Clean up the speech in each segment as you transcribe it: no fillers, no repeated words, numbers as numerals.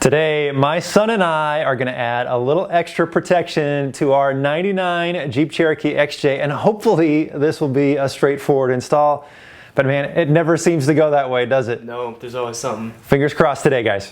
Today, my son and I are going to add a little extra protection to our 99 Jeep Cherokee XJ, and hopefully this will be a straightforward install. But man, it never seems to go that way, does it? No, there's always something. Fingers crossed today, guys.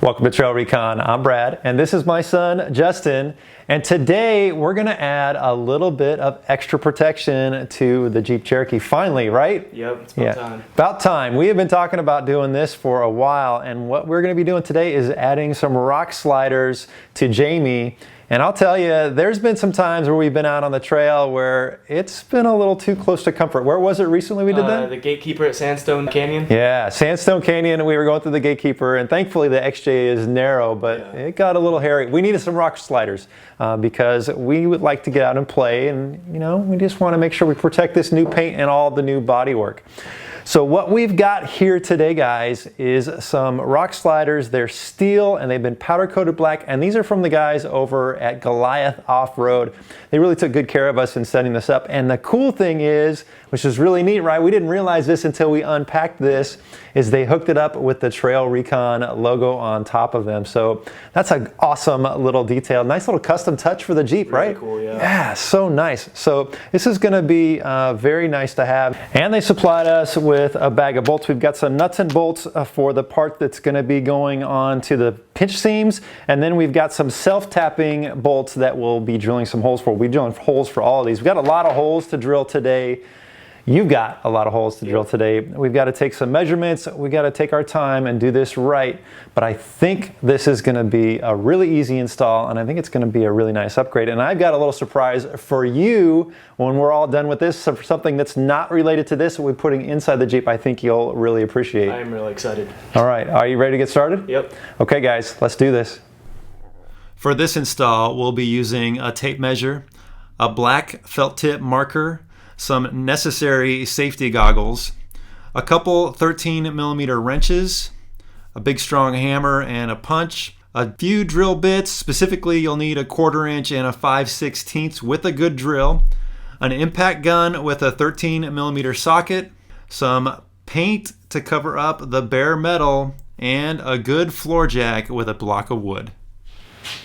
Welcome to TrailRecon. I'm Brad, and this is my son, Justin. And today, we're gonna add a little bit of extra protection to the Jeep Cherokee. Finally, right? Yep, it's about time. About time. We have been talking about doing this for a while, and what we're gonna be doing today is adding some rock sliders to Jamie. And I'll tell you, there's been some times where we've been out on the trail where it's been a little too close to comfort. Where was it recently we did that? The Gatekeeper at Sandstone Canyon. Yeah, Sandstone Canyon. We were going through the Gatekeeper, and thankfully the XJ is narrow, but it got a little hairy. We needed some rock sliders because we would like to get out and play, and you know, we just want to make sure we protect this new paint and all the new bodywork. So what we've got here today, guys, is some rock sliders. They're steel and they've been powder coated black, and these are from the guys over at Goliath Off-Road. They really took good care of us in setting this up. And the cool thing is, which is really neat, right? We didn't realize this until we unpacked this, is they hooked it up with the TrailRecon logo on top of them. So that's an awesome little detail. Nice little custom touch for the Jeep, Really right? cool, yeah. Yeah, so nice. So this is gonna be very nice to have. And they supplied us with a bag of bolts. We've got some nuts and bolts for the part that's gonna be going on to the pinch seams. And then we've got some self-tapping bolts that we'll be drilling some holes for. We'll be drilling holes for all of these. We've got a lot of holes to drill today. You've got a lot of holes to drill today. We've got to take some measurements. We've got to take our time and do this right. But I think this is going to be a really easy install, and I think it's going to be a really nice upgrade. And I've got a little surprise for you when we're all done with this. So for something that's not related to this, we're putting inside the Jeep, I think you'll really appreciate. I am really excited. All right, are you ready to get started? Yep. Okay, guys, let's do this. For this install, we'll be using a tape measure, a black felt tip marker, some necessary safety goggles, a couple 13mm wrenches, a big strong hammer and a punch, a few drill bits. Specifically, you'll need a 1/4 inch and a 5/16 with a good drill, an impact gun with a 13mm socket, some paint to cover up the bare metal, and a good floor jack with a block of wood.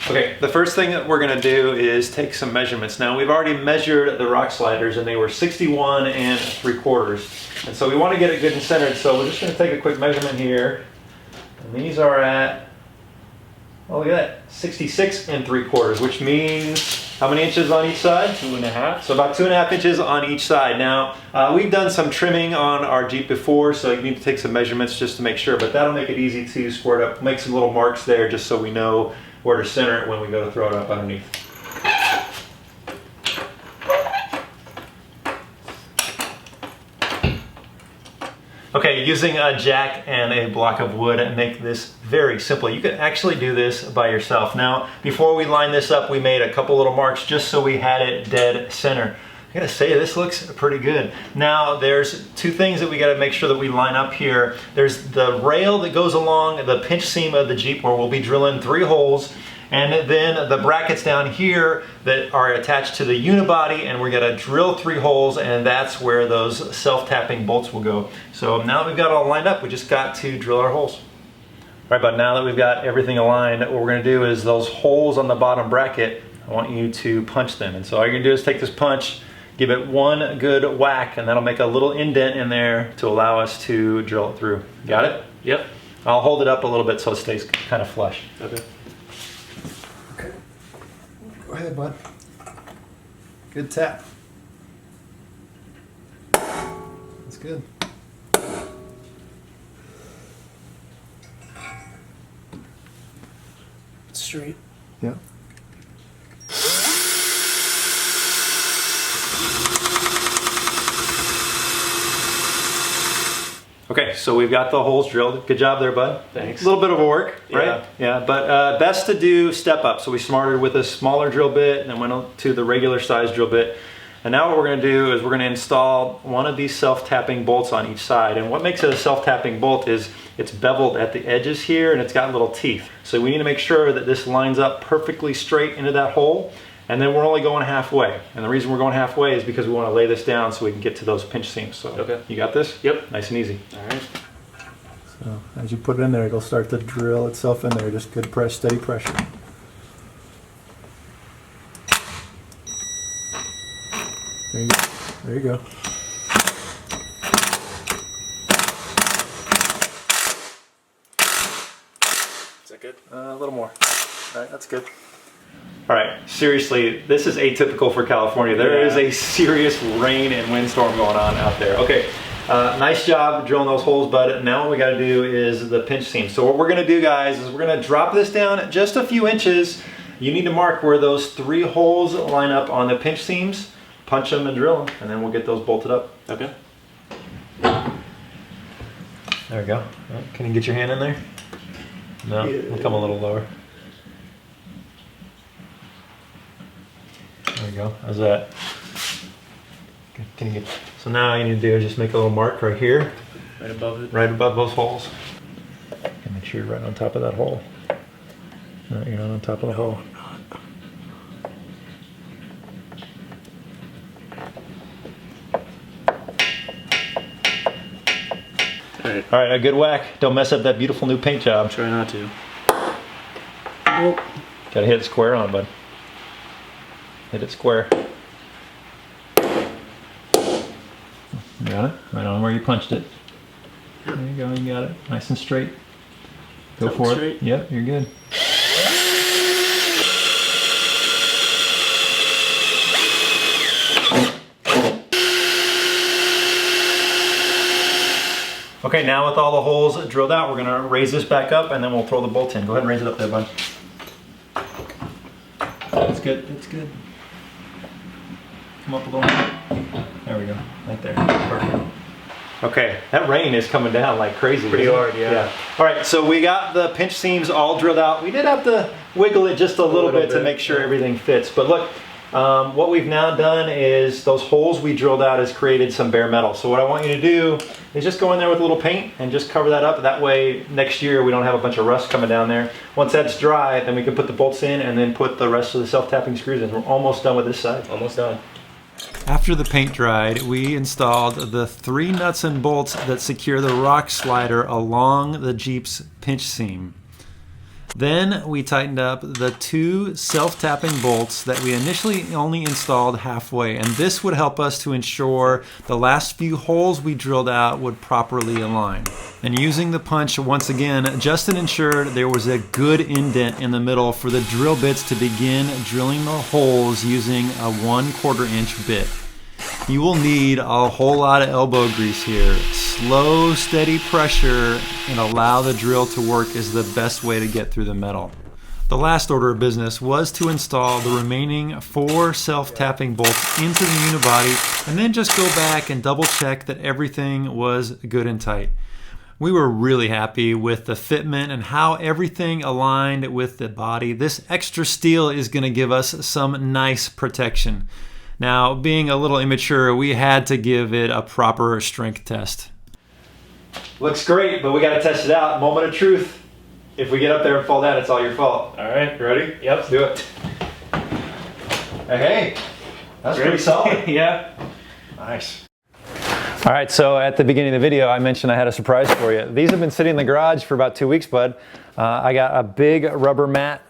Okay, the first thing that we're gonna do is take some measurements. Now, we've already measured the rock sliders and they were 61 3/4. And so we wanna get it good and centered, so we're just gonna take a quick measurement here. And these are at, oh look at that, 66 3/4, which means how many inches on each side? 2.5. So about 2.5 inches on each side. Now, we've done some trimming on our Jeep before, so you need to take some measurements just to make sure, but that'll make it easy to square it up. Make some little marks there just so we know where to center it when we go to throw it up underneath. Okay, using a jack and a block of wood and make this very simple. You can actually do this by yourself. Now, before we line this up, we made a couple little marks just so we had it dead center. I gotta say, this looks pretty good. Now, there's two things that we gotta make sure that we line up here. There's the rail that goes along the pinch seam of the Jeep where we'll be drilling 3 holes, and then the brackets down here that are attached to the unibody, and we're gonna drill 3 holes, and that's where those self-tapping bolts will go. So now that we've got it all lined up, we just got to drill our holes. All right, but now that we've got everything aligned, what we're gonna do is those holes on the bottom bracket, I want you to punch them. And so all you're gonna do is take this punch, give it one good whack, and that'll make a little indent in there to allow us to drill it through. Got it? Yep. I'll hold it up a little bit so it stays kind of flush. Okay. Okay. Go ahead, bud. Good tap. That's good. Straight. Yeah. Okay, so we've got the holes drilled. Good job there, bud. Thanks. A little bit of work, right? Yeah. Yeah, but best to do step up. So we started with a smaller drill bit and then went up to the regular size drill bit. And now what we're gonna do is we're gonna install one of these self-tapping bolts on each side. And what makes it a self-tapping bolt is it's beveled at the edges here and it's got little teeth. So we need to make sure that this lines up perfectly straight into that hole. And then we're only going halfway. And the reason we're going halfway is because we want to lay this down so we can get to those pinch seams. So okay. You got this? Yep. Nice and easy. All right. So as you put it in there, it'll start to drill itself in there. Just good press, steady pressure. There you go. There you go. Is that good? A little more. All right, that's good. All right, seriously, this is atypical for California. There is a serious rain and windstorm going on out there. Okay, nice job drilling those holes, bud. Now what we gotta do is the pinch seam. So what we're gonna do, guys, is we're gonna drop this down just a few inches. You need to mark where those 3 holes line up on the pinch seams, punch them and drill them, and then we'll get those bolted up. Okay. There we go. Can you get your hand in there? No, we'll come a little lower. There we go. How's that? Can you get? So now all you need to do is just make a little mark right here. Right above it. Right above those holes. And make sure you're right on top of that hole. No, you're not on top of the hole. Alright. All right, a good whack. Don't mess up that beautiful new paint job. Try not to. Gotta hit it square on, bud. Hit it square. Got it? Right on where you punched it. There you go, you got it. Nice and straight. Go for it. Straight? Yep, you're good. Okay, now with all the holes drilled out, we're gonna raise this back up and then we'll throw the bolt in. Go ahead and raise it up there, bud. That's good, that's good. Come up a little more. There we go, right there, perfect. Okay, that rain is coming down like crazy. Pretty hard, yeah. All right, so we got the pinch seams all drilled out. We did have to wiggle it just a little bit to make sure everything fits. But look, what we've now done is those holes we drilled out has created some bare metal. So what I want you to do is just go in there with a little paint and just cover that up. That way next year we don't have a bunch of rust coming down there. Once that's dry, then we can put the bolts in and then put the rest of the self-tapping screws in. We're almost done with this side. Almost done. After the paint dried, we installed the 3 nuts and bolts that secure the rock slider along the Jeep's pinch seam. Then we tightened up the 2 self-tapping bolts that we initially only installed halfway, and this would help us to ensure the last few holes we drilled out would properly align. And using the punch once again, Justin ensured there was a good indent in the middle for the drill bits to begin drilling the holes using a 1/4 inch bit. You will need a whole lot of elbow grease here. Slow, steady pressure and allow the drill to work is the best way to get through the metal. The last order of business was to install the remaining 4 self-tapping bolts into the unibody and then just go back and double check that everything was good and tight. We were really happy with the fitment and how everything aligned with the body. This extra steel is going to give us some nice protection. Now, being a little immature, we had to give it a proper strength test. Looks great, but we got to test it out. Moment of truth. If we get up there and fall down, it's all your fault. All right. You ready? Yep. Let's do it. Hey, that's pretty solid. Yeah. Nice. All right, so at the beginning of the video, I mentioned I had a surprise for you. These have been sitting in the garage for about 2 weeks, bud. I got a big rubber mat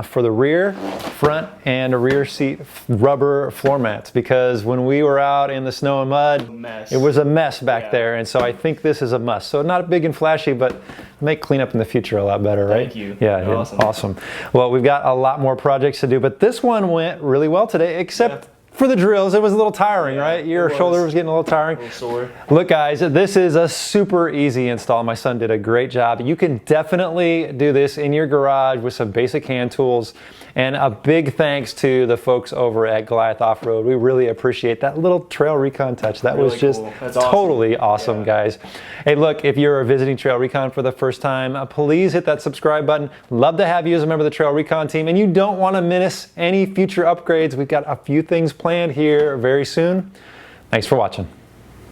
for the rear, front, and a rear seat rubber floor mats because when we were out in the snow and mud, it was a mess back there, and so I think this is a must. So not big and flashy, but make cleanup in the future a lot better, right? Thank you. Yeah, awesome. Well, we've got a lot more projects to do, but this one went really well today, except for the drills. It was a little tiring, right? Your shoulder was getting a little tiring. A little sore. Look, guys, this is a super easy install. My son did a great job. You can definitely do this in your garage with some basic hand tools. And a big thanks to the folks over at Goliath Off-Road. We really appreciate that little TrailRecon touch. That was just totally awesome, guys. Hey, look, if you're visiting TrailRecon for the first time, please hit that subscribe button. Love to have you as a member of the TrailRecon team, and you don't want to miss any future upgrades. We've got a few things planned here very soon. Thanks for watching.